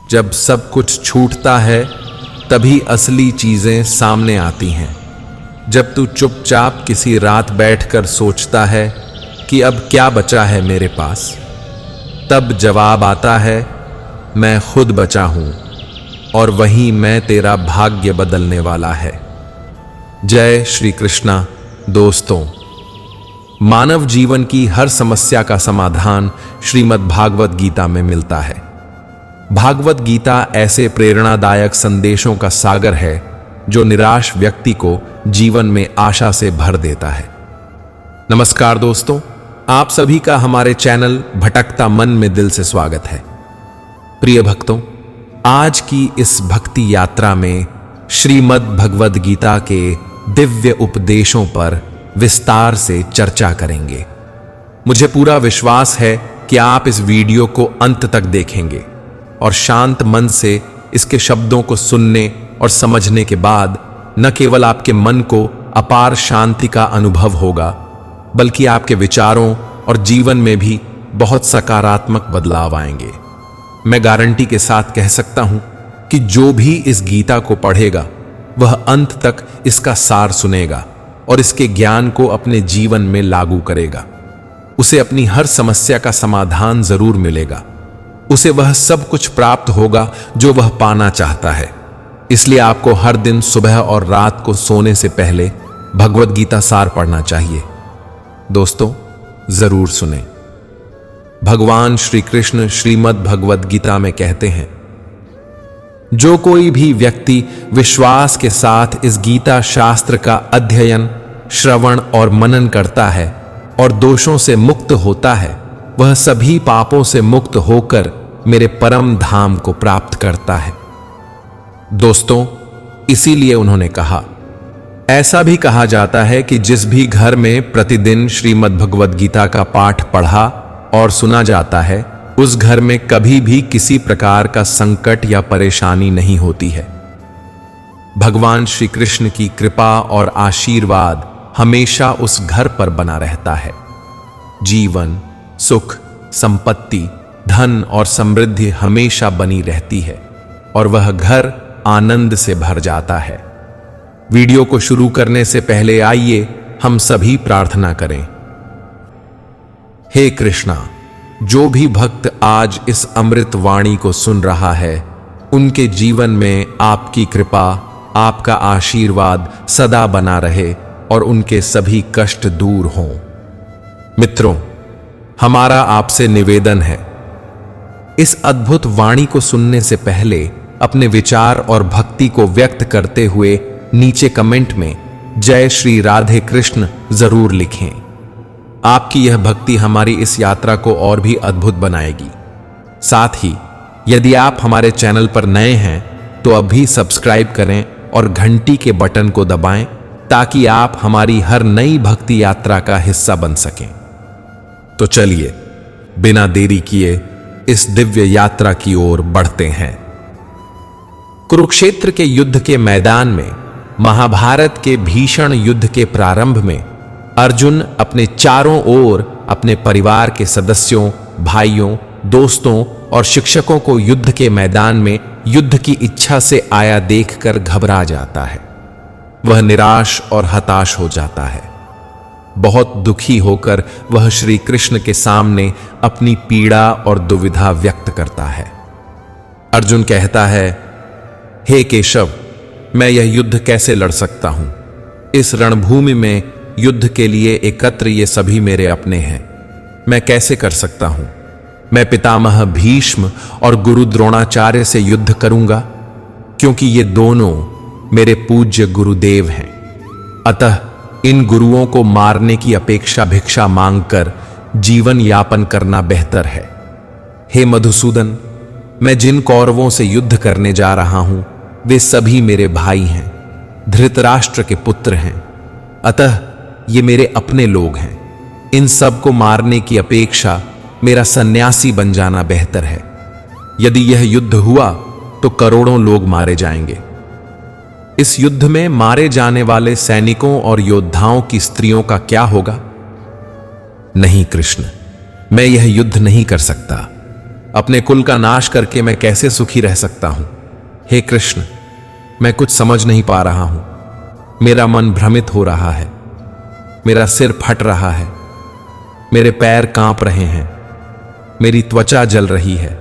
जब सब कुछ छूटता है तभी असली चीजें सामने आती हैं। जब तू चुपचाप किसी रात बैठकर सोचता है कि अब क्या बचा है मेरे पास, तब जवाब आता है, मैं खुद बचा हूं और वहीं मैं तेरा भाग्य बदलने वाला है। जय श्री कृष्णा। दोस्तों, मानव जीवन की हर समस्या का समाधान श्रीमद् भागवत गीता में मिलता है। भागवत गीता ऐसे प्रेरणादायक संदेशों का सागर है जो निराश व्यक्ति को जीवन में आशा से भर देता है। नमस्कार दोस्तों, आप सभी का हमारे चैनल भटकता मन में दिल से स्वागत है। प्रिय भक्तों, आज की इस भक्ति यात्रा में श्रीमद् भगवद गीता के दिव्य उपदेशों पर विस्तार से चर्चा करेंगे। मुझे पूरा विश्वास है कि आप इस वीडियो को अंत तक देखेंगे और शांत मन से इसके शब्दों को सुनने और समझने के बाद न केवल आपके मन को अपार शांति का अनुभव होगा, बल्कि आपके विचारों और जीवन में भी बहुत सकारात्मक बदलाव आएंगे। मैं गारंटी के साथ कह सकता हूं कि जो भी इस गीता को पढ़ेगा वह अंत तक इसका सार सुनेगा और इसके ज्ञान को अपने जीवन में लागू करेगा। उसे अपनी हर समस्या का समाधान जरूर मिलेगा। उसे वह सब कुछ प्राप्त होगा जो वह पाना चाहता है। इसलिए आपको हर दिन सुबह और रात को सोने से पहले भगवद गीता सार पढ़ना चाहिए। दोस्तों, जरूर सुने। भगवान श्री कृष्ण श्रीमद् भगवद गीता में कहते हैं, जो कोई भी व्यक्ति विश्वास के साथ इस गीता शास्त्र का अध्ययन, श्रवण और मनन करता है और दोषों से मुक्त होता है, वह सभी पापों से मुक्त होकर मेरे परम धाम को प्राप्त करता है। दोस्तों, इसीलिए उन्होंने कहा, ऐसा भी कहा जाता है कि जिस भी घर में प्रतिदिन श्रीमद् भगवद गीता का पाठ पढ़ा और सुना जाता है, उस घर में कभी भी किसी प्रकार का संकट या परेशानी नहीं होती है। भगवान श्री कृष्ण की कृपा और आशीर्वाद हमेशा उस घर पर बना रहता है। जीवन, सुख, संपत्ति, धन और समृद्धि हमेशा बनी रहती है और वह घर आनंद से भर जाता है। वीडियो को शुरू करने से पहले आइए हम सभी प्रार्थना करें। हे कृष्णा, जो भी भक्त आज इस अमृत वाणी को सुन रहा है, उनके जीवन में आपकी कृपा, आपका आशीर्वाद सदा बना रहे और उनके सभी कष्ट दूर हों। मित्रों, हमारा आपसे निवेदन है, इस अद्भुत वाणी को सुनने से पहले अपने विचार और भक्ति को व्यक्त करते हुए नीचे कमेंट में जय श्री राधे कृष्ण जरूर लिखें। आपकी यह भक्ति हमारी इस यात्रा को और भी अद्भुत बनाएगी। साथ ही यदि आप हमारे चैनल पर नए हैं तो अभी सब्सक्राइब करें और घंटी के बटन को दबाएं ताकि आप हमारी हर नई भक्ति यात्रा का हिस्सा बन सकें। तो चलिए बिना देरी किए इस दिव्य यात्रा की ओर बढ़ते हैं। कुरुक्षेत्र के युद्ध के मैदान में, महाभारत के भीषण युद्ध के प्रारंभ में, अर्जुन अपने चारों ओर अपने परिवार के सदस्यों, भाइयों, दोस्तों और शिक्षकों को युद्ध के मैदान में युद्ध की इच्छा से आया देखकर घबरा जाता है। वह निराश और हताश हो जाता है। बहुत दुखी होकर वह श्री कृष्ण के सामने अपनी पीड़ा और दुविधा व्यक्त करता है। अर्जुन कहता है, हे केशव, मैं यह युद्ध कैसे लड़ सकता हूं? इस रणभूमि में युद्ध के लिए एकत्र ये सभी मेरे अपने हैं। मैं कैसे कर सकता हूं? मैं पितामह भीष्म और गुरु द्रोणाचार्य से युद्ध करूंगा, क्योंकि ये दोनों मेरे पूज्य गुरुदेव हैं। अतः इन गुरुओं को मारने की अपेक्षा भिक्षा मांगकर जीवन यापन करना बेहतर है। हे मधुसूदन, मैं जिन कौरवों से युद्ध करने जा रहा हूं वे सभी मेरे भाई हैं, धृतराष्ट्र के पुत्र हैं। अतः ये मेरे अपने लोग हैं। इन सब को मारने की अपेक्षा मेरा सन्यासी बन जाना बेहतर है। यदि यह युद्ध हुआ तो करोड़ों लोग मारे जाएंगे। इस युद्ध में मारे जाने वाले सैनिकों और योद्धाओं की स्त्रियों का क्या होगा? नहीं कृष्ण, मैं यह युद्ध नहीं कर सकता। अपने कुल का नाश करके मैं कैसे सुखी रह सकता हूं? हे कृष्ण, मैं कुछ समझ नहीं पा रहा हूं। मेरा मन भ्रमित हो रहा है, मेरा सिर फट रहा है, मेरे पैर कांप रहे हैं, मेरी त्वचा जल रही है,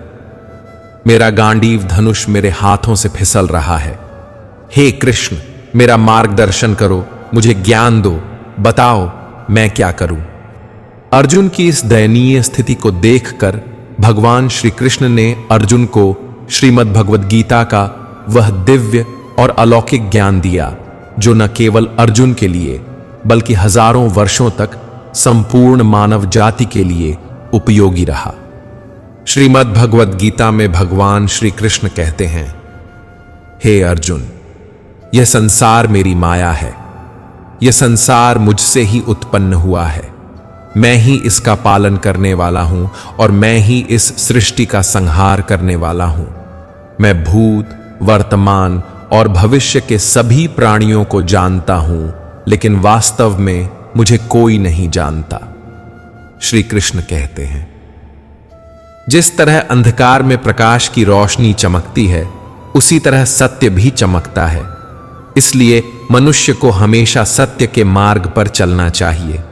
मेरा गांडीव धनुष मेरे हाथों से फिसल रहा है। हे कृष्ण, मेरा मार्गदर्शन करो, मुझे ज्ञान दो, बताओ मैं क्या करूं? अर्जुन की इस दयनीय स्थिति को देखकर भगवान श्री कृष्ण ने अर्जुन को श्रीमद् भगवद गीता का वह दिव्य और अलौकिक ज्ञान दिया जो न केवल अर्जुन के लिए बल्कि हजारों वर्षों तक संपूर्ण मानव जाति के लिए उपयोगी रहा। श्रीमद् भगवद गीता में भगवान श्री कृष्ण कहते हैं, हे अर्जुन, यह संसार मेरी माया है, यह संसार मुझसे ही उत्पन्न हुआ है। मैं ही इसका पालन करने वाला हूं और मैं ही इस सृष्टि का संहार करने वाला हूं। मैं भूत, वर्तमान और भविष्य के सभी प्राणियों को जानता हूं, लेकिन वास्तव में मुझे कोई नहीं जानता। श्री कृष्ण कहते हैं, जिस तरह अंधकार में प्रकाश की रोशनी चमकती है, उसी तरह सत्य भी चमकता है। इसलिए मनुष्य को हमेशा सत्य के मार्ग पर चलना चाहिए।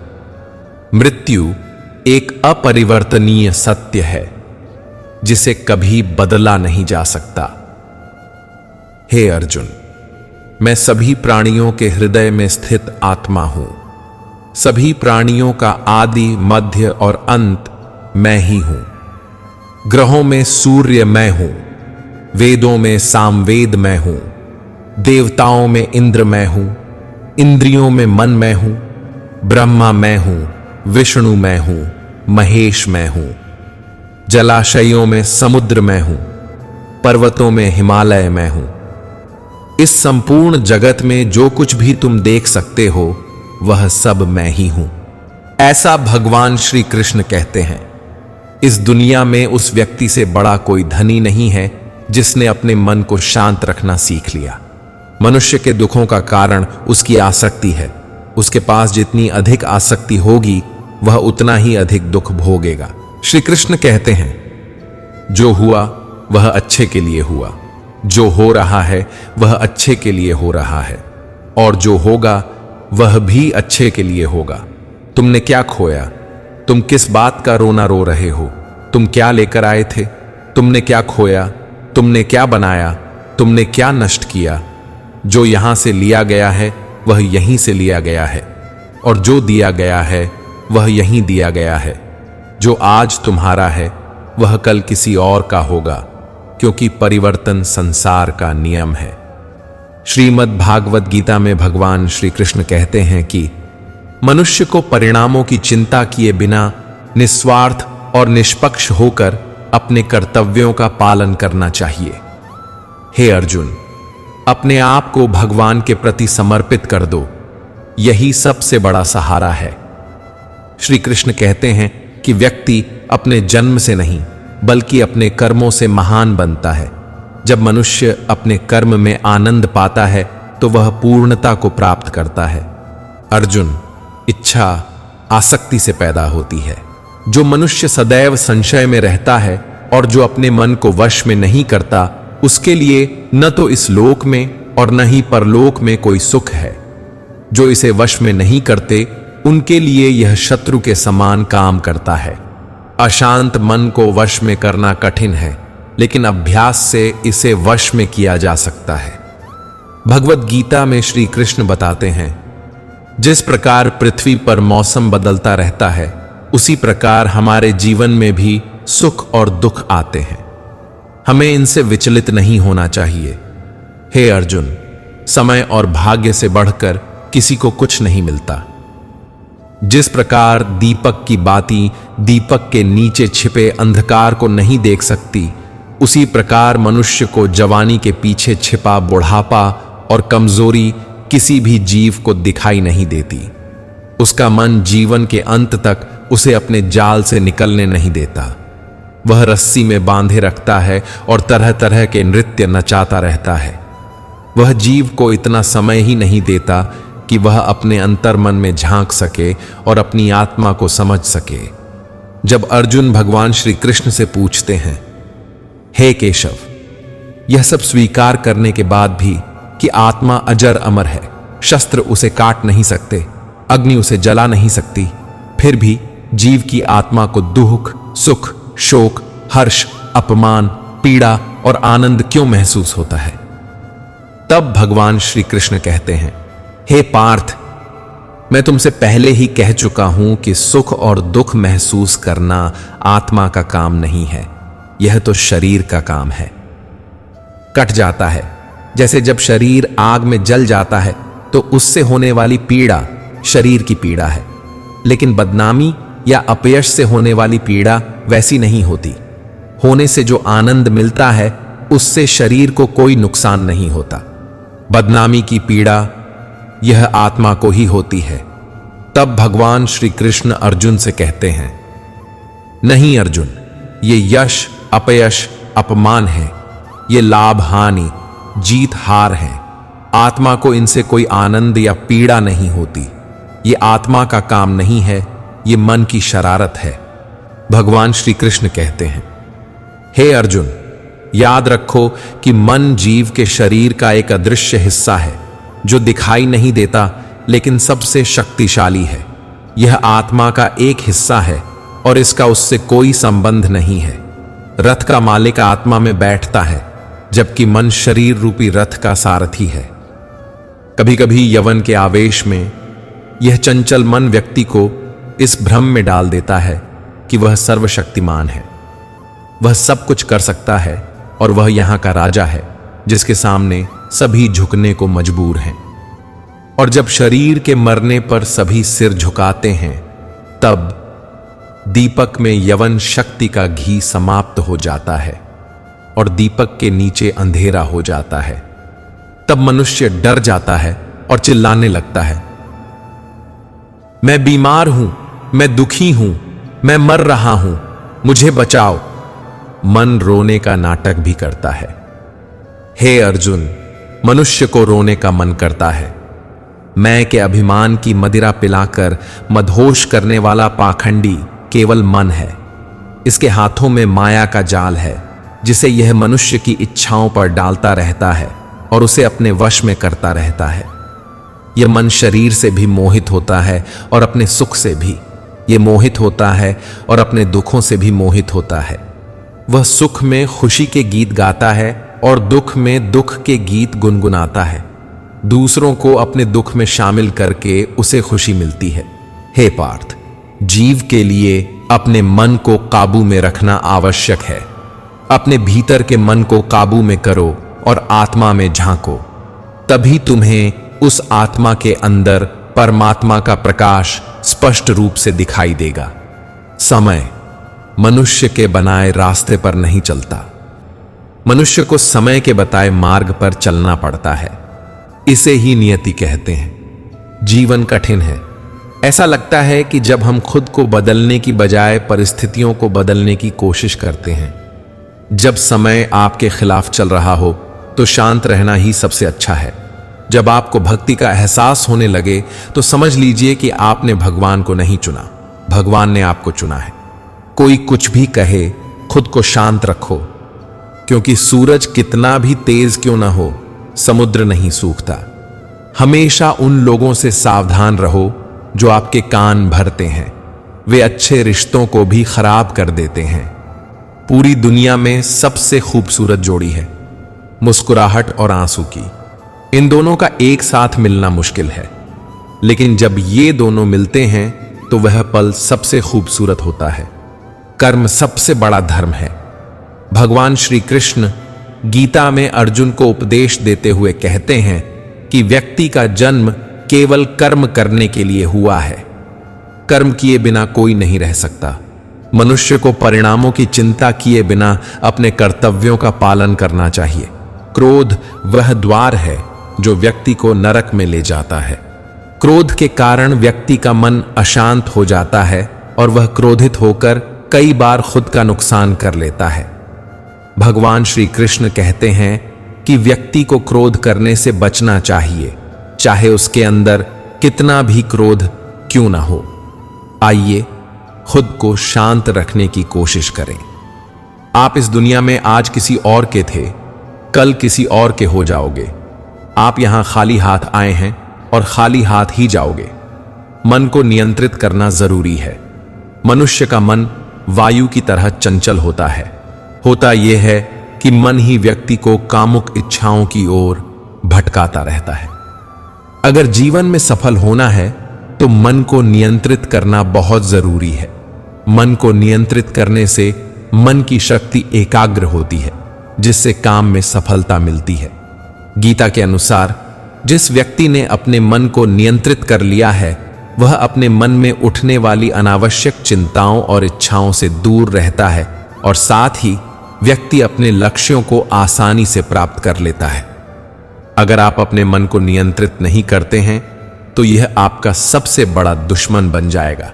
मृत्यु एक अपरिवर्तनीय सत्य है जिसे कभी बदला नहीं जा सकता। हे अर्जुन, मैं सभी प्राणियों के हृदय में स्थित आत्मा हूं। सभी प्राणियों का आदि, मध्य और अंत मैं ही हूं। ग्रहों में सूर्य मैं हूं, वेदों में सामवेद मैं हूं, देवताओं में इंद्र मैं हूं, इंद्रियों में मन मैं हूं, ब्रह्मा मैं हूं, विष्णु मैं हूं, महेश मैं हूं, जलाशयों में समुद्र मैं हूं, पर्वतों में हिमालय मैं हूं। इस संपूर्ण जगत में जो कुछ भी तुम देख सकते हो वह सब मैं ही हूं। ऐसा भगवान श्री कृष्ण कहते हैं। इस दुनिया में उस व्यक्ति से बड़ा कोई धनी नहीं है जिसने अपने मन को शांत रखना सीख लिया। मनुष्य के दुखों का कारण उसकी आसक्ति है। उसके पास जितनी अधिक आसक्ति होगी वह उतना ही अधिक दुख भोगेगा। श्री कृष्ण कहते हैं, जो हुआ वह अच्छे के लिए हुआ, जो हो रहा है वह अच्छे के लिए हो रहा है, और जो होगा वह भी अच्छे के लिए होगा। तुमने क्या खोया? तुम किस बात का रोना रो रहे हो? तुम क्या लेकर आए थे? तुमने क्या खोया? तुमने क्या बनाया? तुमने क्या नष्ट किया? जो यहां से लिया गया है वह यहीं से लिया गया है, और जो दिया गया है वह यहीं दिया गया है। जो आज तुम्हारा है वह कल किसी और का होगा, क्योंकि परिवर्तन संसार का नियम है। श्रीमद् भागवत गीता में भगवान श्री कृष्ण कहते हैं कि मनुष्य को परिणामों की चिंता किए बिना निस्वार्थ और निष्पक्ष होकर अपने कर्तव्यों का पालन करना चाहिए। हे अर्जुन, अपने आप को भगवान के प्रति समर्पित कर दो, यही सबसे बड़ा सहारा है। श्री कृष्ण कहते हैं कि व्यक्ति अपने जन्म से नहीं बल्कि अपने कर्मों से महान बनता है। जब मनुष्य अपने कर्म में आनंद पाता है तो वह पूर्णता को प्राप्त करता है। अर्जुन, इच्छा आसक्ति से पैदा होती है। जो मनुष्य सदैव संशय में रहता है और जो अपने मन को वश में नहीं करता, उसके लिए न तो इस लोक में और न ही परलोक में कोई सुख है। जो इसे वश में नहीं करते उनके लिए यह शत्रु के समान काम करता है। अशांत मन को वश में करना कठिन है, लेकिन अभ्यास से इसे वश में किया जा सकता है। भगवद गीता में श्री कृष्ण बताते हैं, जिस प्रकार पृथ्वी पर मौसम बदलता रहता है, उसी प्रकार हमारे जीवन में भी सुख और दुख आते हैं। हमें इनसे विचलित नहीं होना चाहिए। हे अर्जुन, समय और भाग्य से बढ़कर किसी को कुछ नहीं मिलता। जिस प्रकार दीपक की बाती दीपक के नीचे छिपे अंधकार को नहीं देख सकती, उसी प्रकार मनुष्य को जवानी के पीछे छिपा बुढ़ापा और कमजोरी किसी भी जीव को दिखाई नहीं देती। उसका मन जीवन के अंत तक उसे अपने जाल से निकलने नहीं देता। वह रस्सी में बांधे रखता है और तरह तरह के नृत्य नचाता रहता है। वह जीव को इतना समय ही नहीं देता कि वह अपने अंतर्मन में झांक सके और अपनी आत्मा को समझ सके। जब अर्जुन भगवान श्री कृष्ण से पूछते हैं हे केशव, यह सब स्वीकार करने के बाद भी कि आत्मा अजर अमर है, शस्त्र उसे काट नहीं सकते, अग्नि उसे जला नहीं सकती, फिर भी जीव की आत्मा को दुख, सुख, शोक, हर्ष, अपमान, पीड़ा और आनंद क्यों महसूस होता है? तब भगवान श्री कृष्ण कहते हैं, हे पार्थ, मैं तुमसे पहले ही कह चुका हूं कि सुख और दुख महसूस करना आत्मा का काम नहीं है, यह तो शरीर का काम है। कट जाता है, जैसे जब शरीर आग में जल जाता है तो उससे होने वाली पीड़ा शरीर की पीड़ा है, लेकिन बदनामी या अपयश से होने वाली पीड़ा वैसी नहीं होती। होने से जो आनंद मिलता है उससे शरीर को कोई नुकसान नहीं होता। बदनामी की पीड़ा यह आत्मा को ही होती है। तब भगवान श्री कृष्ण अर्जुन से कहते हैं, नहीं अर्जुन, ये यश, अपयश, अपमान है, ये लाभ, हानि, जीत, हार है। आत्मा को इनसे कोई आनंद या पीड़ा नहीं होती। ये आत्मा का काम नहीं है, ये मन की शरारत है। भगवान श्री कृष्ण कहते हैं, हे अर्जुन, याद रखो कि मन जीव के शरीर का एक अदृश्य हिस्सा है जो दिखाई नहीं देता लेकिन सबसे शक्तिशाली है। यह आत्मा का एक हिस्सा है और इसका उससे कोई संबंध नहीं है। रथ का मालिक आत्मा में बैठता है, जबकि मन शरीर रूपी रथ का सारथी है। कभी कभी यवन के आवेश में यह चंचल मन व्यक्ति को इस भ्रम में डाल देता है कि वह सर्वशक्तिमान है, वह सब कुछ कर सकता है और वह यहां का राजा है जिसके सामने सभी झुकने को मजबूर हैं। और जब शरीर के मरने पर सभी सिर झुकाते हैं, तब दीपक में यवन शक्ति का घी समाप्त हो जाता है और दीपक के नीचे अंधेरा हो जाता है। तब मनुष्य डर जाता है और चिल्लाने लगता है, मैं बीमार हूं, मैं दुखी हूं, मैं मर रहा हूं, मुझे बचाओ। मन रोने का नाटक भी करता है। हे अर्जुन, मनुष्य को रोने का मन करता है। मैं के अभिमान की मदिरा पिलाकर मदहोश करने वाला पाखंडी केवल मन है। इसके हाथों में माया का जाल है जिसे यह मनुष्य की इच्छाओं पर डालता रहता है और उसे अपने वश में करता रहता है। यह मन शरीर से भी मोहित होता है और अपने सुख से भी। यह मोहित होता है और अपने दुखों से भी मोहित होता है। वह सुख में खुशी के गीत गाता है और दुख में दुख के गीत गुनगुनाता है। दूसरों को अपने दुख में शामिल करके उसे खुशी मिलती है। हे पार्थ, जीव के लिए अपने मन को काबू में रखना आवश्यक है। अपने भीतर के मन को काबू में करो और आत्मा में झांको, तभी तुम्हें उस आत्मा के अंदर परमात्मा का प्रकाश स्पष्ट रूप से दिखाई देगा। समय मनुष्य के बनाए रास्ते पर नहीं चलता। मनुष्य को समय के बताए मार्ग पर चलना पड़ता है। इसे ही नियति कहते हैं। जीवन कठिन है। ऐसा लगता है कि जब हम खुद को बदलने की बजाय परिस्थितियों को बदलने की कोशिश करते हैं। जब समय आपके खिलाफ चल रहा हो तो शांत रहना ही सबसे अच्छा है। जब आपको भक्ति का एहसास होने लगे तो समझ लीजिए कि आपने भगवान को नहीं चुना, भगवान ने आपको चुना है। कोई कुछ भी कहे, खुद को शांत रखो, क्योंकि सूरज कितना भी तेज क्यों ना हो, समुद्र नहीं सूखता। हमेशा उन लोगों से सावधान रहो जो आपके कान भरते हैं। वे अच्छे रिश्तों को भी खराब कर देते हैं। पूरी दुनिया में सबसे खूबसूरत जोड़ी है मुस्कुराहट और आंसू की। इन दोनों का एक साथ मिलना मुश्किल है, लेकिन जब ये दोनों मिलते हैं तो वह पल सबसे खूबसूरत होता है। कर्म सबसे बड़ा धर्म है। भगवान श्री कृष्ण गीता में अर्जुन को उपदेश देते हुए कहते हैं कि व्यक्ति का जन्म केवल कर्म करने के लिए हुआ है। कर्म किए बिना कोई नहीं रह सकता। मनुष्य को परिणामों की चिंता किए बिना अपने कर्तव्यों का पालन करना चाहिए। क्रोध वह द्वार है जो व्यक्ति को नरक में ले जाता है। क्रोध के कारण व्यक्ति का मन अशांत हो जाता है और वह क्रोधित होकर कई बार खुद का नुकसान कर लेता है। भगवान श्री कृष्ण कहते हैं कि व्यक्ति को क्रोध करने से बचना चाहिए, चाहे उसके अंदर कितना भी क्रोध क्यों ना हो। आइए खुद को शांत रखने की कोशिश करें। आप इस दुनिया में आज किसी और के थे, कल किसी और के हो जाओगे। आप यहां खाली हाथ आए हैं और खाली हाथ ही जाओगे। मन को नियंत्रित करना जरूरी है। मनुष्य का मन वायु की तरह चंचल होता है। होता यह है कि मन ही व्यक्ति को कामुक इच्छाओं की ओर भटकाता रहता है। अगर जीवन में सफल होना है तो मन को नियंत्रित करना बहुत जरूरी है। मन को नियंत्रित करने से मन की शक्ति एकाग्र होती है, जिससे काम में सफलता मिलती है। गीता के अनुसार जिस व्यक्ति ने अपने मन को नियंत्रित कर लिया है, वह अपने मन में उठने वाली अनावश्यक चिंताओं और इच्छाओं से दूर रहता है और साथ ही व्यक्ति अपने लक्ष्यों को आसानी से प्राप्त कर लेता है। अगर आप अपने मन को नियंत्रित नहीं करते हैं तो यह आपका सबसे बड़ा दुश्मन बन जाएगा।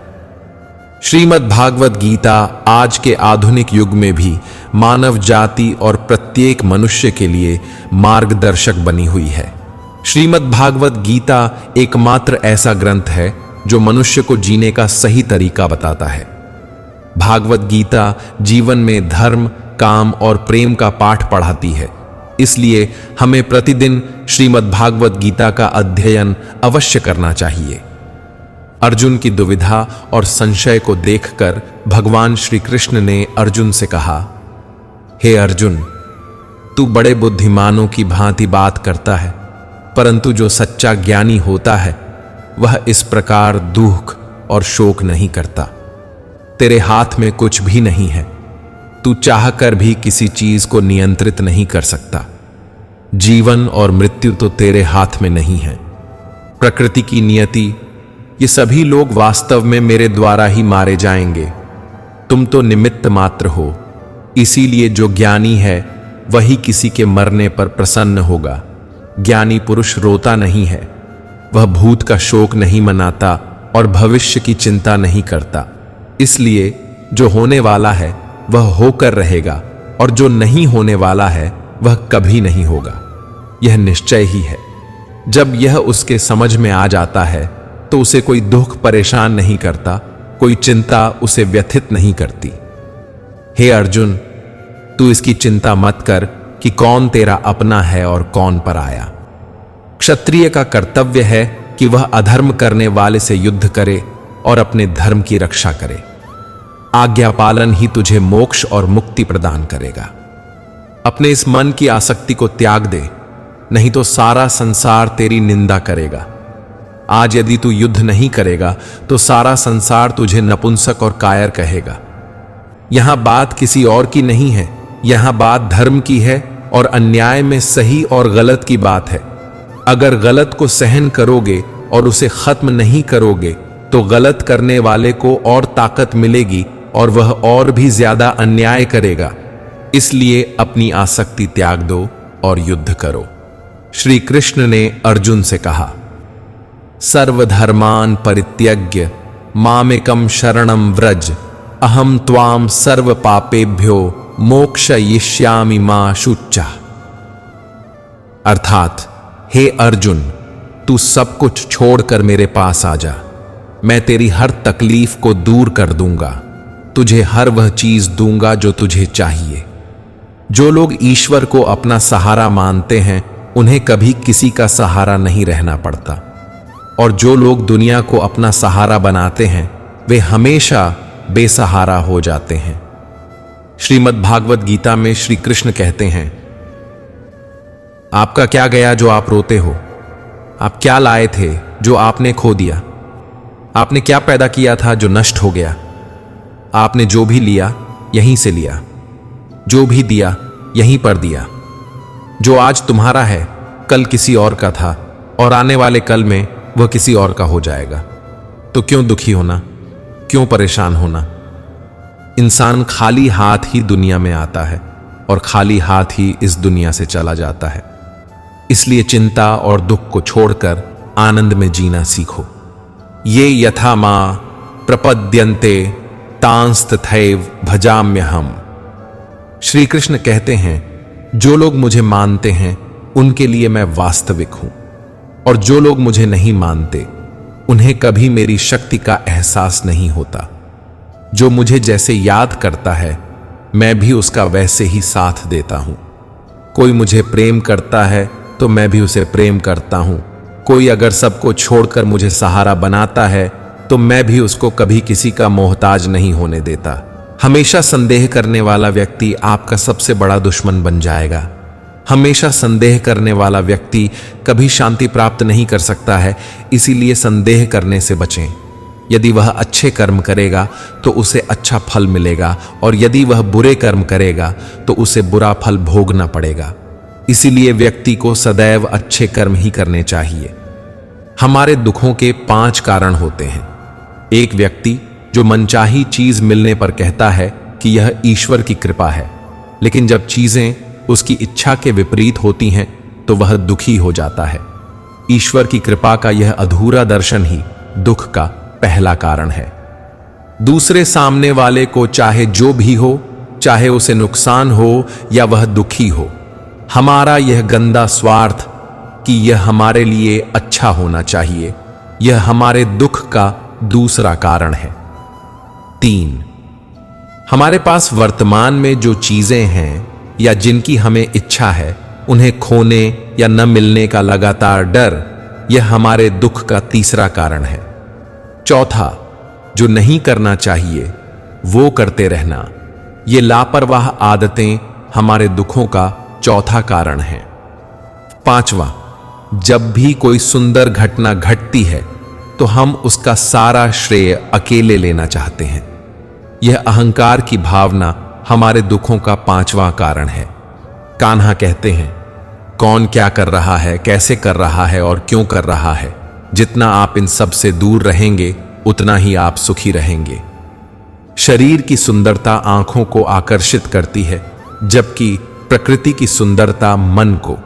श्रीमद् भागवत गीता आज के आधुनिक युग में भी मानव जाति और प्रत्येक मनुष्य के लिए मार्गदर्शक बनी हुई है। श्रीमद् भागवत गीता एकमात्र ऐसा ग्रंथ है जो मनुष्य को जीने का सही तरीका बताता है। भागवत गीता जीवन में धर्म, काम और प्रेम का पाठ पढ़ाती है। इसलिए हमें प्रतिदिन श्रीमद् भागवत गीता का अध्ययन अवश्य करना चाहिए। अर्जुन की दुविधा और संशय को देखकर भगवान श्री कृष्ण ने अर्जुन से कहा, हे अर्जुन, तू बड़े बुद्धिमानों की भांति बात करता है, परंतु जो सच्चा ज्ञानी होता है वह इस प्रकार दुख और शोक नहीं करता। तेरे हाथ में कुछ भी नहीं है, तू चाहकर भी किसी चीज को नियंत्रित नहीं कर सकता। जीवन और मृत्यु तो तेरे हाथ में नहीं है। प्रकृति की नियति, ये सभी लोग वास्तव में मेरे द्वारा ही मारे जाएंगे। तुम तो निमित्त मात्र हो। इसीलिए जो ज्ञानी है वही किसी के मरने पर प्रसन्न होगा। ज्ञानी पुरुष रोता नहीं है, वह भूत का शोक नहीं मनाता और भविष्य की चिंता नहीं करता। इसलिए जो होने वाला है वह होकर रहेगा और जो नहीं होने वाला है वह कभी नहीं होगा। यह निश्चय ही है। जब यह उसके समझ में आ जाता है तो उसे कोई दुख परेशान नहीं करता, कोई चिंता उसे व्यथित नहीं करती। हे अर्जुन, तू इसकी चिंता मत कर कि कौन तेरा अपना है और कौन पराया। क्षत्रिय का कर्तव्य है कि वह अधर्म करने वाले से युद्ध करे और अपने धर्म की रक्षा करे। आज्ञा पालन ही तुझे मोक्ष और मुक्ति प्रदान करेगा। अपने इस मन की आसक्ति को त्याग दे, नहीं तो सारा संसार तेरी निंदा करेगा। आज यदि तू युद्ध नहीं करेगा तो सारा संसार तुझे नपुंसक और कायर कहेगा। यहां बात किसी और की नहीं है, यहां बात धर्म की है और अन्याय में सही और गलत की बात है। अगर गलत को सहन करोगे और उसे खत्म नहीं करोगे तो गलत करने वाले को और ताकत मिलेगी और वह और भी ज्यादा अन्याय करेगा। इसलिए अपनी आसक्ति त्याग दो और युद्ध करो। श्री कृष्ण ने अर्जुन से कहा, सर्वधर्मान परित्यज्य मामेकम शरणम व्रज अहम त्वाम सर्व पापेभ्यो मोक्षयिष्यामि मा शुच्चा। अर्थात, हे अर्जुन, तू सब कुछ छोड़कर मेरे पास आ जा। मैं तेरी हर तकलीफ को दूर कर दूंगा, तुझे हर वह चीज दूंगा जो तुझे चाहिए। जो लोग ईश्वर को अपना सहारा मानते हैं उन्हें कभी किसी का सहारा नहीं रहना पड़ता, और जो लोग दुनिया को अपना सहारा बनाते हैं वे हमेशा बेसहारा हो जाते हैं। श्रीमद् भागवत गीता में श्री कृष्ण कहते हैं, आपका क्या गया जो आप रोते हो? आप क्या लाए थे जो आपने खो दिया? आपने क्या पैदा किया था जो नष्ट हो गया? आपने जो भी लिया यहीं से लिया, जो भी दिया यहीं पर दिया। जो आज तुम्हारा है कल किसी और का था और आने वाले कल में वह किसी और का हो जाएगा। तो क्यों दुखी होना, क्यों परेशान होना? इंसान खाली हाथ ही दुनिया में आता है और खाली हाथ ही इस दुनिया से चला जाता है। इसलिए चिंता और दुख को छोड़कर आनंद में जीना सीखो। ये यथा मां प्रपद्यन्ते तांस्तथैव भजाम्यहम्। श्री कृष्ण कहते हैं, जो लोग मुझे मानते हैं उनके लिए मैं वास्तविक हूं, और जो लोग मुझे नहीं मानते उन्हें कभी मेरी शक्ति का एहसास नहीं होता। जो मुझे जैसे याद करता है मैं भी उसका वैसे ही साथ देता हूं। कोई मुझे प्रेम करता है तो मैं भी उसे प्रेम करता हूं। कोई अगर सबको छोड़कर मुझे सहारा बनाता है तो मैं भी उसको कभी किसी का मोहताज नहीं होने देता। हमेशा संदेह करने वाला व्यक्ति आपका सबसे बड़ा दुश्मन बन जाएगा। हमेशा संदेह करने वाला व्यक्ति कभी शांति प्राप्त नहीं कर सकता है, इसीलिए संदेह करने से बचें। यदि वह अच्छे कर्म करेगा तो उसे अच्छा फल मिलेगा, और यदि वह बुरे कर्म करेगा तो उसे बुरा फल भोगना पड़ेगा। इसीलिए व्यक्ति को सदैव अच्छे कर्म ही करने चाहिए। हमारे दुखों के 5 कारण होते हैं। एक व्यक्ति जो मनचाही चीज मिलने पर कहता है कि यह ईश्वर की कृपा है, लेकिन जब चीजें उसकी इच्छा के विपरीत होती हैं तो वह दुखी हो जाता है। ईश्वर की कृपा का यह अधूरा दर्शन ही दुख का पहला कारण है। दूसरे सामने वाले को चाहे जो भी हो, चाहे उसे नुकसान हो या वह दुखी हो, हमारा यह गंदा स्वार्थ कि यह हमारे लिए अच्छा होना चाहिए, यह हमारे दुख का दूसरा कारण है। 3, हमारे पास वर्तमान में जो चीजें हैं या जिनकी हमें इच्छा है, उन्हें खोने या न मिलने का लगातार डर, यह हमारे दुख का तीसरा कारण है। चौथा, जो नहीं करना चाहिए वो करते रहना, ये लापरवाह आदतें हमारे दुखों का चौथा कारण है। 5वां, जब भी कोई सुंदर घटना घटती है तो हम उसका सारा श्रेय अकेले लेना चाहते हैं। यह अहंकार की भावना हमारे दुखों का 5वां कारण है। कान्हा कहते हैं, कौन क्या कर रहा है, कैसे कर रहा है और क्यों कर रहा है, जितना आप इन सब से दूर रहेंगे उतना ही आप सुखी रहेंगे। शरीर की सुंदरता आंखों को आकर्षित करती है, जबकि प्रकृति की सुंदरता मन को,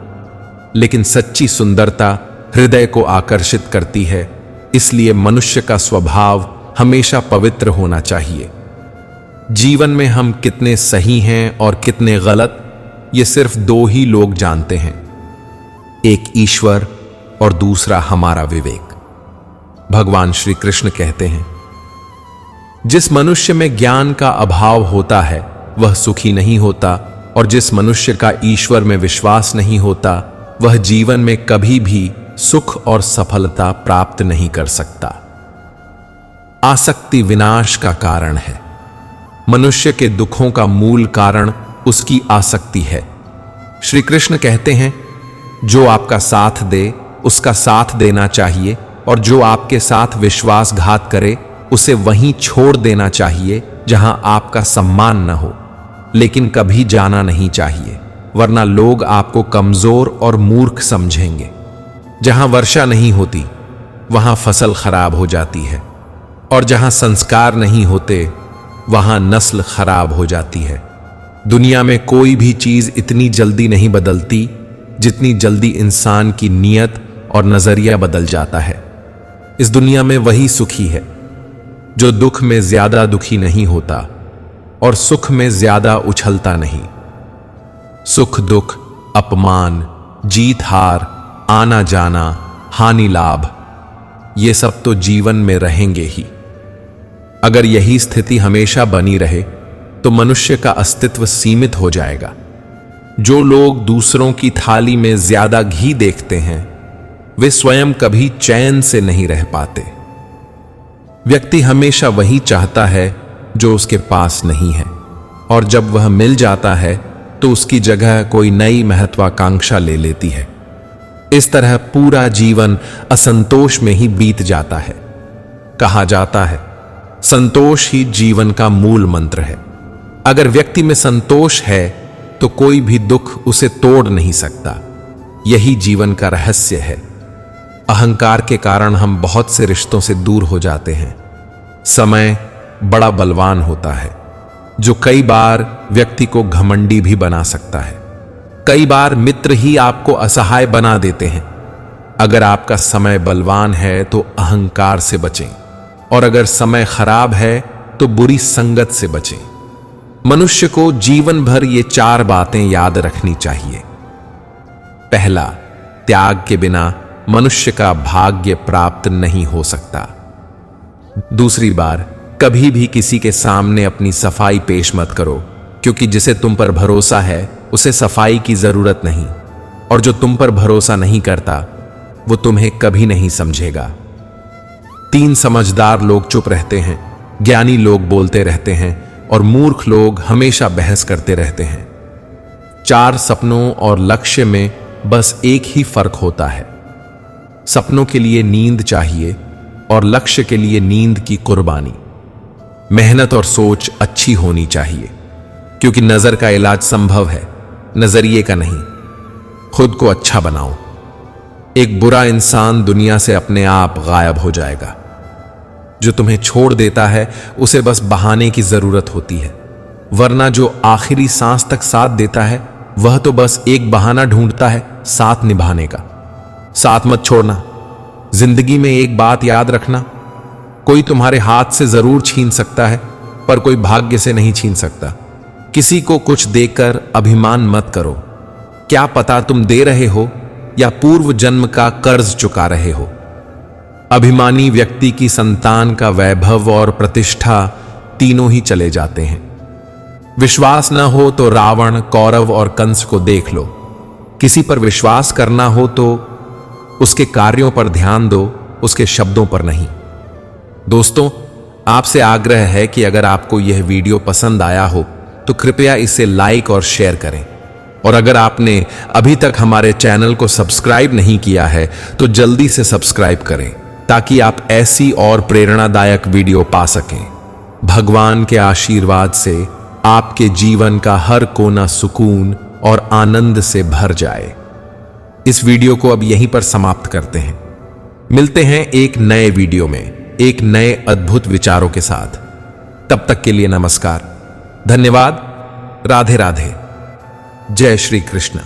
लेकिन सच्ची सुंदरता हृदय को आकर्षित करती है। इसलिए मनुष्य का स्वभाव हमेशा पवित्र होना चाहिए। जीवन में हम कितने सही हैं और कितने गलत, ये सिर्फ 2 ही लोग जानते हैं, एक ईश्वर और दूसरा हमारा विवेक। भगवान श्री कृष्ण कहते हैं, जिस मनुष्य में ज्ञान का अभाव होता है वह सुखी नहीं होता, और जिस मनुष्य का ईश्वर में विश्वास नहीं होता वह जीवन में कभी भी सुख और सफलता प्राप्त नहीं कर सकता। आसक्ति विनाश का कारण है। मनुष्य के दुखों का मूल कारण उसकी आसक्ति है। श्री कृष्ण कहते हैं, जो आपका साथ दे उसका साथ देना चाहिए, और जो आपके साथ विश्वासघात करे उसे वहीं छोड़ देना चाहिए जहां आपका सम्मान न हो। लेकिन कभी जाना नहीं चाहिए, वरना लोग आपको कमजोर और मूर्ख समझेंगे। जहां वर्षा नहीं होती वहां फसल खराब हो जाती है, और जहां संस्कार नहीं होते वहां नस्ल खराब हो जाती है। दुनिया में कोई भी चीज इतनी जल्दी नहीं बदलती जितनी जल्दी इंसान की नीयत और नजरिया बदल जाता है। इस दुनिया में वही सुखी है जो दुख में ज्यादा दुखी नहीं होता और सुख में ज्यादा उछलता नहीं। सुख दुख, अपमान, जीत हार, आना जाना, हानि लाभ, ये सब तो जीवन में रहेंगे ही। अगर यही स्थिति हमेशा बनी रहे तो मनुष्य का अस्तित्व सीमित हो जाएगा। जो लोग दूसरों की थाली में ज्यादा घी देखते हैं वे स्वयं कभी चैन से नहीं रह पाते। व्यक्ति हमेशा वही चाहता है जो उसके पास नहीं है, और जब वह मिल जाता है तो उसकी जगह कोई नई महत्वाकांक्षा ले लेती है। इस तरह पूरा जीवन असंतोष में ही बीत जाता है। कहा जाता है, संतोष ही जीवन का मूल मंत्र है। अगर व्यक्ति में संतोष है तो कोई भी दुख उसे तोड़ नहीं सकता। यही जीवन का रहस्य है। अहंकार के कारण हम बहुत से रिश्तों से दूर हो जाते हैं। समय बड़ा बलवान होता है जो कई बार व्यक्ति को घमंडी भी बना सकता है। कई बार मित्र ही आपको असहाय बना देते हैं। अगर आपका समय बलवान है तो अहंकार से बचें, और अगर समय खराब है तो बुरी संगत से बचें। मनुष्य को जीवन भर ये 4 बातें याद रखनी चाहिए। पहला, त्याग के बिना मनुष्य का भाग्य प्राप्त नहीं हो सकता। दूसरी बार, कभी भी किसी के सामने अपनी सफाई पेश मत करो, क्योंकि जिसे तुम पर भरोसा है उसे सफाई की जरूरत नहीं, और जो तुम पर भरोसा नहीं करता वो तुम्हें कभी नहीं समझेगा। 3 समझदार लोग चुप रहते हैं, ज्ञानी लोग बोलते रहते हैं और मूर्ख लोग हमेशा बहस करते रहते हैं। 4 सपनों और लक्ष्य में बस एक ही फर्क होता है। सपनों के लिए नींद चाहिए और लक्ष्य के लिए नींद की कुर्बानी। मेहनत और सोच अच्छी होनी चाहिए, क्योंकि नजर का इलाज संभव है, नजरिए का नहीं। खुद को अच्छा बनाओ। एक बुरा इंसान दुनिया से अपने आप गायब हो जाएगा। जो तुम्हें छोड़ देता है उसे बस बहाने की जरूरत होती है, वरना जो आखिरी सांस तक साथ देता है वह तो बस एक बहाना ढूंढता है साथ निभाने का। साथ मत छोड़ना। जिंदगी में एक बात याद रखना, कोई तुम्हारे हाथ से जरूर छीन सकता है पर कोई भाग्य से नहीं छीन सकता। किसी को कुछ देकर अभिमान मत करो। क्या पता तुम दे रहे हो या पूर्व जन्म का कर्ज चुका रहे हो। अभिमानी व्यक्ति की संतान का वैभव और प्रतिष्ठा तीनों ही चले जाते हैं। विश्वास न हो तो रावण, कौरव और कंस को देख लो। किसी पर विश्वास करना हो तो उसके कार्यों पर ध्यान दो, उसके शब्दों पर नहीं। दोस्तों, आपसे आग्रह है कि अगर आपको यह वीडियो पसंद आया हो तो कृपया इसे लाइक और शेयर करें, और अगर आपने अभी तक हमारे चैनल को सब्सक्राइब नहीं किया है तो जल्दी से सब्सक्राइब करें, ताकि आप ऐसी और प्रेरणादायक वीडियो पा सकें। भगवान के आशीर्वाद से आपके जीवन का हर कोना सुकून और आनंद से भर जाए। इस वीडियो को अब यहीं पर समाप्त करते हैं। मिलते हैं एक नए वीडियो में एक नए अद्भुत विचारों के साथ। तब तक के लिए नमस्कार, धन्यवाद, राधे राधे, जय श्री कृष्ण।